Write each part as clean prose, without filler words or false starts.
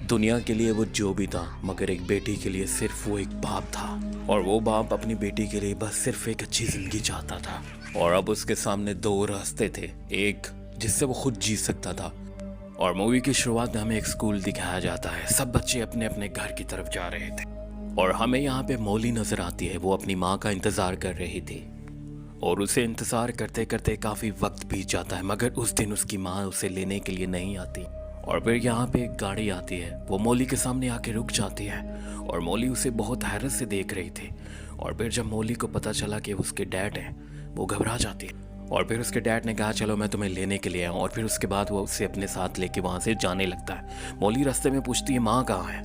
दुनिया के लिए वो जो भी था, मगर एक बेटी के लिए सिर्फ वो एक बाप था। और वो बाप अपनी बेटी के लिए बस सिर्फ एक अच्छी जिंदगी चाहता था। और अब उसके सामने दो रास्ते थे, एक जिससे वो खुद जी सकता था। और मूवी की शुरुआत में हमें एक स्कूल दिखाया जाता है। सब बच्चे अपने अपने घर की तरफ जा रहे थे और हमें यहाँ पे मौली नजर आती है। वो अपनी माँ का इंतजार कर रही थी और उसे इंतजार करते करते काफी वक्त बीत जाता है, मगर उस दिन उसकी माँ उसे लेने के लिए नहीं आती। और फिर यहाँ पे एक गाड़ी आती है, वो मौली के सामने आके रुक जाती है और मौली उसे बहुत हैरत से देख रही थी। और फिर जब मौली को पता चला कि उसके डैड हैं, वो घबरा जाती है। और फिर उसके डैड ने कहा चलो मैं तुम्हें लेने के लिए आऊँ। और फिर उसके बाद वो उसे अपने साथ लेके वहाँ से जाने लगता है। मौली रास्ते में पूछती है माँ कहाँ है,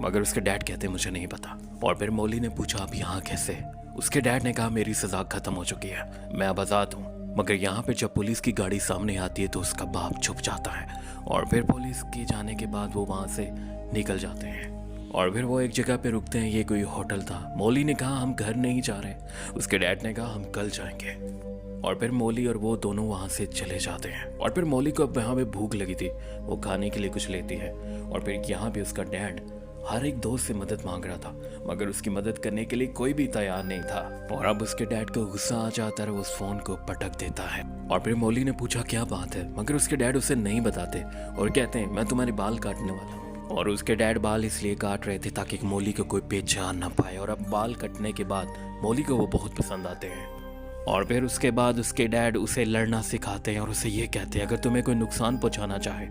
मगर उसके डैड कहते मुझे नहीं पता। और फिर मौली ने पूछा अब यहाँ कैसे। उसके डैड ने कहा मेरी सजा खत्म हो चुकी है, मैं अब आज़ाद हूँ। मगर यहाँ पे जब पुलिस की गाड़ी सामने आती है तो उसका बाप छुप जाता है। और फिर पुलिस के जाने के बाद वो वहाँ से निकल जाते हैं और फिर वो एक जगह पे रुकते हैं। ये कोई होटल था। मौली ने कहा हम घर नहीं जा रहे। उसके डैड ने कहा हम कल जाएंगे। और फिर मौली और वो दोनों वहाँ से चले जाते हैं। और फिर मौली को अब यहाँ पे भूख लगी थी, वो खाने के लिए कुछ लेती है। और फिर यहाँ पे उसका डैड हर एक दोस्त से मदद मांग रहा था, मगर उसकी मदद करने के लिए कोई भी तैयार नहीं था। और अब उसके डैड को गुस्सा आ जाता है, वो उस फोन को पटक देता है। और फिर मौली ने पूछा क्या बात है, मगर उसके डैड उसे नहीं बताते और कहते हैं मैं तुम्हारे बाल काटने वाला हूँ। और उसके डैड बाल इसलिए काट रहे थे ताकि मौली को कोई पहचान ना पाए। और अब बाल कटने के बाद मौली को वो बहुत पसंद आते हैं। और फिर उसके बाद उसके डैड उसे लड़ना सिखाते हैं और उसे ये कहते हैं अगर तुम्हें कोई नुकसान पहुंचाना चाहे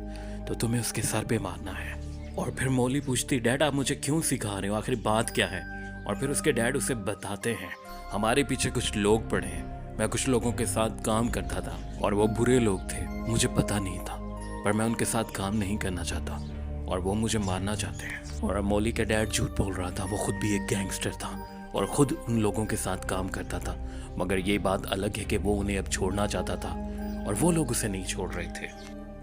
तो तुम्हें उसके सर पे मारना है। और फिर मौली पूछती डैड आप मुझे क्यों सिखा रहे हो, आखिर बात क्या है। और फिर उसके डैड उसे बताते हैं हमारे पीछे कुछ लोग पड़े हैं, मैं कुछ लोगों के साथ काम करता था और वो बुरे लोग थे, मुझे पता नहीं था, पर मैं उनके साथ काम नहीं करना चाहता और वो मुझे मारना चाहते हैं। और अब मौली का डैड झूठ बोल रहा था, वो खुद भी एक गैंगस्टर था और खुद उन लोगों के साथ काम करता था। मगर ये बात अलग है कि वो उन्हें अब छोड़ना चाहता था और वो लोग उसे नहीं छोड़ रहे थे।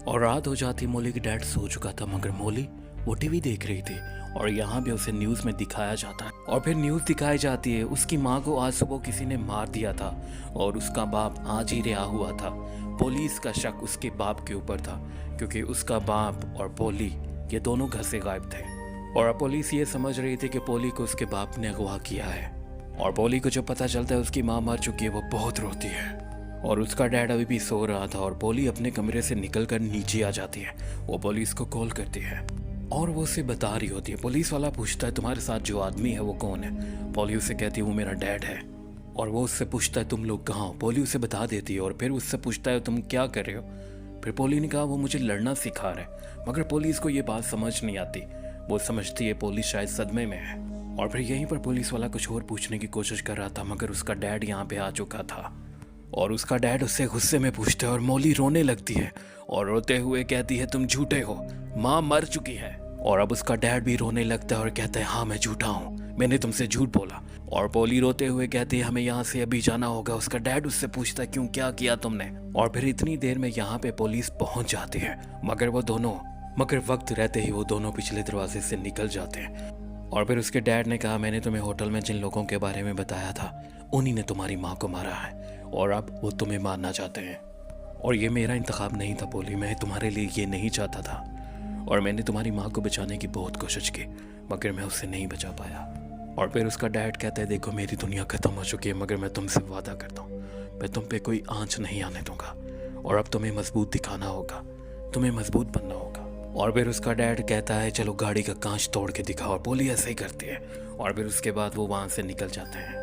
और रात हो जाती, मौली के डैड सो चुका था, मगर मौली वो टीवी देख रही थी। और यहाँ पे उसे न्यूज़ में दिखाया जाता है। और फिर न्यूज़ दिखाई जाती है उसकी माँ को आज सुबह किसी ने मार दिया था और उसका बाप आज ही रिहा हुआ था। पुलिस का शक उसके बाप के ऊपर था क्योंकि उसका बाप और पोली ये दोनों घर से गायब थे। और अब पुलिस ये समझ रही थी कि पोली को उसके बाप ने अगवा किया है। और पोली को जब पता चलता है उसकी माँ मर चुकी है, वो बहुत रोती है। और उसका डैड अभी भी सो रहा था और पोली अपने कमरे से निकलकर नीचे आ जाती है। वो पुलिस को कॉल करती है और वो उसे बता रही होती है। पुलिस वाला पूछता है तुम्हारे साथ जो आदमी है वो कौन है। पोली उसे कहती है वो मेरा डैड है। और वो उससे पूछता है तुम लोग कहाँ हो। पोली उसे बता देती है और फिर उससे पूछता है तुम क्या कर रहे हो। फिर पोली ने कहा वो मुझे लड़ना सिखा रहा है, मगर पुलिस को ये बात समझ नहीं आती। वो समझती है पुलिस शायद सदमे में है। और फिर यहीं पर पुलिस वाला कुछ और पूछने की कोशिश कर रहा था, मगर उसका डैड यहाँ पे आ चुका था। और उसका डैड उससे गुस्से में पूछता है और मौली रोने लगती है और रोते हुए कहती है तुम झूठे हो, माँ मर चुकी है। और अब उसका डैड भी रोने लगता है और कहता है हाँ मैं झूठा हूँ, मैंने तुमसे झूठ बोला। और पोली रोते हुए कहती है हमें यहाँ से अभी जाना होगा। उसका डैड उससे पूछता है क्यों, क्या किया तुमने। और फिर इतनी देर में यहाँ पे पुलिस पहुँच जाती है, मगर वक्त रहते ही वो दोनों पिछले दरवाजे से निकल जाते हैं। और फिर उसके डैड ने कहा मैंने तुम्हें होटल में जिन लोगों के बारे में बताया था उन्हीं ने तुम्हारी माँ को मारा है और अब वो तुम्हें मारना चाहते हैं। और ये मेरा इंतखाब नहीं था पोली, मैं तुम्हारे लिए ये नहीं चाहता था और मैंने तुम्हारी माँ को बचाने की बहुत कोशिश की, मगर मैं उसे नहीं बचा पाया। और फिर उसका डैड कहता है देखो मेरी दुनिया ख़त्म हो चुकी है, मगर मैं तुमसे वादा करता हूँ मैं तुम पे कोई आंच नहीं आने दूंगा और अब तुम्हें मजबूत दिखाना होगा, तुम्हें मजबूत बनना होगा। और फिर उसका डैड कहता है चलो गाड़ी का कांच तोड़ के दिखाओ। और पोली ऐसे ही करती है और फिर उसके बाद वो वहाँ से निकल जाते हैं।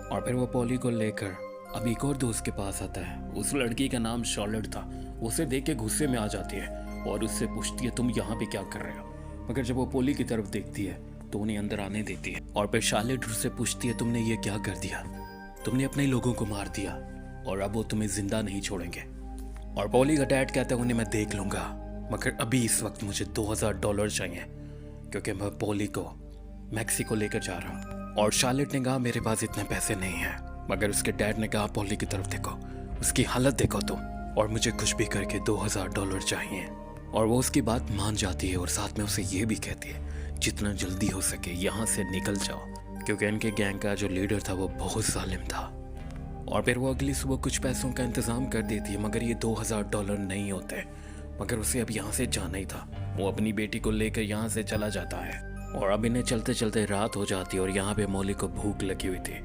और फिर वो पोली को लेकर अब एक और दोस्त के पास आता है। उस लड़की का नाम शॉर्लेट था। उसे देख के गुस्से में आ जाती है और उससे पूछती है तुम यहाँ पे क्या कर रहे हो। मगर जब वो पोली की तरफ देखती है तो उन्हें अंदर आने देती है। और फिर शार्लेट उससे पूछती है तुमने ये क्या कर दिया, तुमने अपने लोगों को मार दिया और अब वो तुम्हें जिंदा नहीं छोड़ेंगे। और पोली का डैड कहता है उन्हें मैं देख लूंगा, मगर अभी इस वक्त मुझे $2000 चाहिए क्योंकि मैं पोली को मैक्सिको लेकर जा रहा हूँ। और शार्लेट ने कहा मेरे पास इतने पैसे नहीं हैं, मगर उसके डैड ने कहा पोली की तरफ देखो, उसकी हालत देखो तुम, और मुझे कुछ भी करके $2000 चाहिए। और वो उसकी बात मान जाती है और साथ में उसे ये भी कहती है जितना जल्दी हो सके यहाँ से निकल जाओ, क्योंकि इनके गैंग का जो लीडर था वो बहुत जालिम था। और फिर वो अगली सुबह कुछ पैसों का इंतज़ाम कर देती है, मगर ये $2000 नहीं होते, मगर उसे अब यहाँ से जाना ही था। वो अपनी बेटी को लेकर यहाँ से चला जाता है। और अब इन्हें चलते चलते रात हो जाती है और यहाँ पे मौली को भूख लगी हुई थी।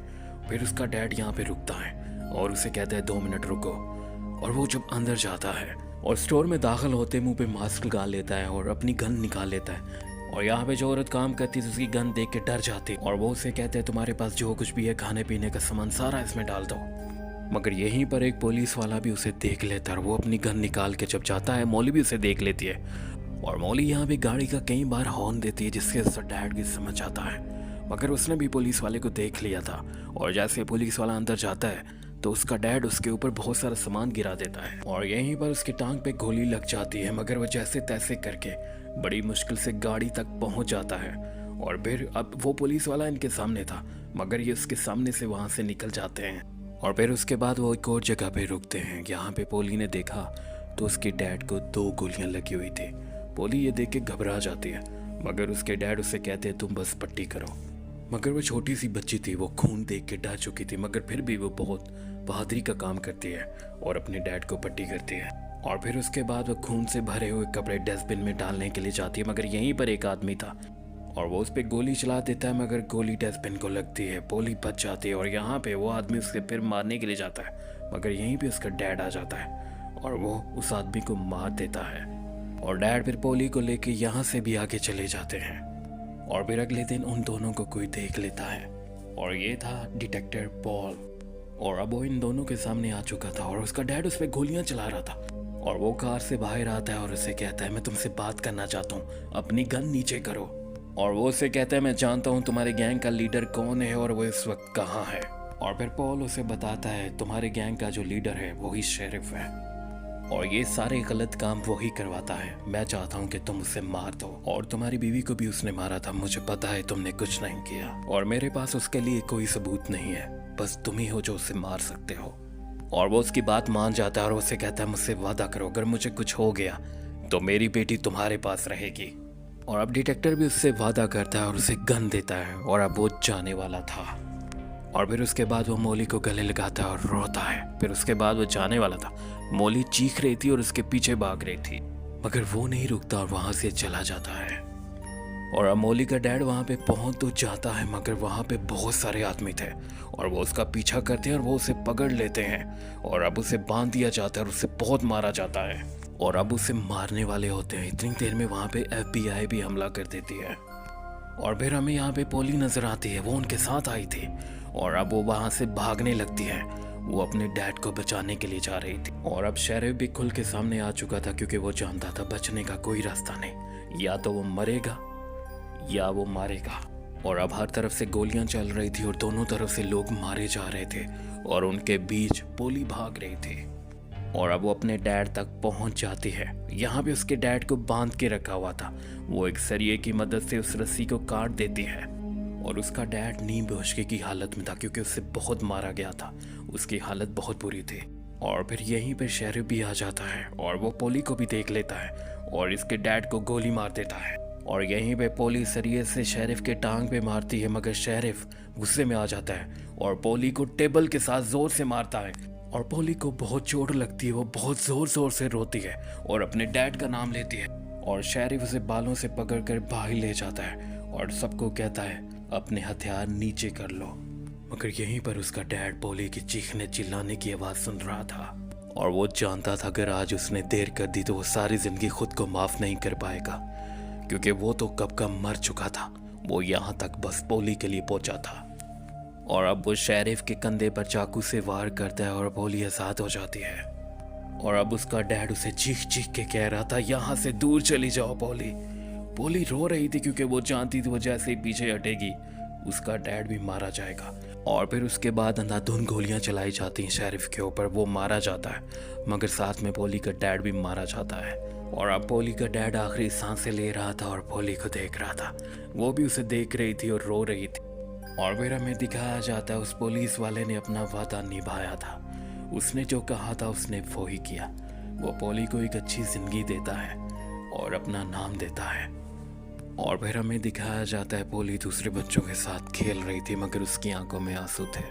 फिर उसका डैड यहाँ पे रुकता है और उसे कहता है 2 मिनट रुको। और वो जब अंदर जाता है और स्टोर में दाखिल होते मुंह पे मास्क लगा लेता है और अपनी गन निकाल लेता है। और यहाँ पे जो औरत काम करती थी उसकी गन देख के डर जाती और वो उसे कहते हैं तुम्हारे पास जो कुछ भी है खाने पीने का सामान सारा इसमें डाल दो। मगर यहीं पर एक पुलिस वाला भी उसे देख लेता है और वो अपनी गन निकाल के जब जाता है मौली भी उसे देख लेती है। और मौली यहाँ पे गाड़ी का कई बार हॉर्न देती है जिससे उसका डैड भी समझ आता है। मगर उसने भी पुलिस वाले को देख लिया था और जैसे पुलिस वाला अंदर जाता है तो उसका डैड उसके ऊपर बहुत सारा सामान गिरा देता है और यहीं पर उसकी टांग पे गोली लग जाती है। मगर वो जैसे तैसे करके बड़ी मुश्किल से गाड़ी तक पहुंच जाता है। और फिर अब वो पुलिस वाला इनके सामने था मगर ये उसके सामने से वहां से निकल जाते हैं। और फिर उसके बाद वो एक और जगह पे रुकते हैं। यहाँ पे पोली ने देखा तो उसके डैड को 2 गोलियां लगी हुई थी। पोली ये देख के घबरा जाती है मगर उसके डैड उसे कहते हैं तुम बस पट्टी करो। मगर वो छोटी सी बच्ची थी, वो खून देख के डर चुकी थी मगर फिर भी वो बहुत बहादुरी का काम करती है और अपने डैड को पट्टी करती है। और फिर उसके बाद वो खून से भरे हुए कपड़े डस्टबिन में डालने के लिए जाती है। मगर यहीं पर एक आदमी था और वो उस पर गोली चला देता है मगर गोली डस्टबिन को लगती है। पोली बच जाती है और यहाँ पे वो आदमी उसके फिर मारने के लिए जाता है मगर यहीं पे उसका डैड आ जाता है और वो उस आदमी को मार देता है। और डैड फिर पोली को लेके यहाँ से भी आगे चले जाते हैं। और फिर अगले दिन उन दोनों को कोई देख लेता है और ये था डिटेक्टिव पॉल। और अब वो इन दोनों के सामने आ चुका था और उसका डैड उस पर गोलियां चला रहा था। और वो कार से बाहर आता है और उसे कहता है मैं तुमसे बात करना चाहता हूँ, अपनी गन नीचे करो। और वो उसे कहता है मैं जानता हूँ तुम्हारे गैंग का लीडर कौन है और वो इस वक्त कहाँ है। और फिर पॉल उसे बताता है तुम्हारे गैंग का जो लीडर है वही शेरिफ है और ये सारे गलत काम वही करवाता है। मैं चाहता हूँ कि तुम उसे मार दो। और तुम्हारी बीवी को भी उसने मारा था, मुझे पता है तुमने कुछ नहीं किया और मेरे पास उसके लिए कोई सबूत नहीं है, बस तुम ही हो जो उसे मार सकते हो। और वो उसकी बात मान जाता है और उसे कहता है मुझसे वादा करो अगर मुझे कुछ हो गया तो मेरी बेटी तुम्हारे पास रहेगी। और अब डिटेक्टर भी उससे वादा करता है और उसे गन देता है और अब वो जाने वाला था। और फिर उसके बाद वो मौली को गले लगाता है और रोता है। फिर उसके बाद वो जाने वाला था, मौली चीख रही थी और उसके पीछे भाग रही थी मगर वो नहीं रुकता और वहां से चला जाता है। और अब मौली का डैड वहां पे पहुंच तो जाता है मगर वहां पे बहुत सारे आदमी थे और वो उसका पीछा करते हैं और वो उसे पकड़ लेते हैं और अब उसे बांध दिया जाता है और उसे बहुत मारा जाता है। और अब उसे मारने वाले होते हैं। इतनी देर में वहां पे FBI भी हमला कर देती है। और फिर हमें यहाँ पे पोली नजर आती है, वो उनके साथ आई थी और अब वो वहां से भागने लगती है। वो अपने डैड को बचाने के लिए जा रही थी। और अब शेरिफ भी खुल के सामने आ चुका था क्योंकि वो जानता था बचने का कोई रास्ता नहीं, या तो वो मरेगा या वो मारेगा। और अब हर तरफ से गोलियां चल रही थी और दोनों तरफ से लोग मारे जा रहे थे और उनके बीच पोली भाग रही थी। और अब वो अपने डैड तक पहुंच जाती है। यहाँ पे उसके डैड को बांध के रखा हुआ था, वो एक सरिये की मदद से उस रस्सी को काट देती है और उसका डैड नींद बेहोशी की हालत में था क्योंकि उससे बहुत मारा गया था, उसकी हालत बहुत बुरी थी। और फिर यहीं पे शेरिफ भी आ जाता है और वो पोली को भी देख लेता है और इसके डैड को गोली मार देता है। और यहीं पे पोली सरिये से शेरिफ के टांग पे मारती है मगर शेरिफ गुस्से में आ जाता है और पोली को टेबल के साथ जोर से मारता है और पोली को बहुत चोट लगती है। वो बहुत जोर जोर से रोती है और अपने डैड का नाम लेती है और शेरिफ उसे बालों से पकड़कर बाहर ले जाता है और सबको कहता है अपने हथियार नीचे कर लो। मगर यहीं पर उसका डैड पोली की चीखने चिल्लाने की आवाज सुन रहा था और वो जानता था अगर आज उसने देर कर दी तो वो सारी जिंदगी खुद को माफ नहीं कर पाएगा क्योंकि वो तो कब का मर चुका था। वो यहाँ तक बस पोली के लिए पहुंचा था। और अब वो शेरिफ के कंधे पर चाकू से वार करता है और पोली आजाद हो जाती है। और अब उसका डैड उसे चीख चीख के कह रहा था यहाँ से दूर चली जाओ पोली। पोली रो रही थी क्योंकि वो जानती थी वो जैसे ही पीछे हटेगी उसका डैड भी मारा जाएगा। और फिर उसके बाद अंधाधुंध गोलियां चलाई जाती हैं शेरिफ के ऊपर, वो मारा जाता है मगर साथ में पोली का डैड भी मारा जाता है। और अब पोली का डैड आखिरी सांसें ले रहा था और पोली को देख रहा था, वो भी उसे देख रही थी और रो रही थी। और फिर हमें दिखाया जाता है उस पुलिस वाले ने अपना वादा निभाया था, उसने जो कहा था उसने वो ही किया। वो पोली को एक अच्छी जिंदगी देता है और अपना नाम देता है। और फिर हमें दिखाया जाता है पोली दूसरे बच्चों के साथ खेल रही थी मगर उसकी आंखों में आंसू थे।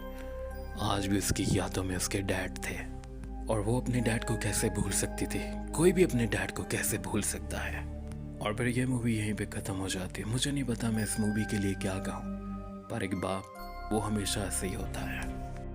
आज भी उसकी यादों में उसके डैड थे और वो अपने डैड को कैसे भूल सकती थी, कोई भी अपने डैड को कैसे भूल सकता है। और फिर ये मूवी यहीं पे ख़त्म हो जाती है। मुझे नहीं पता मैं इस मूवी के लिए क्या कहूँ, पर एक बाप वो हमेशा ऐसे ही होता है।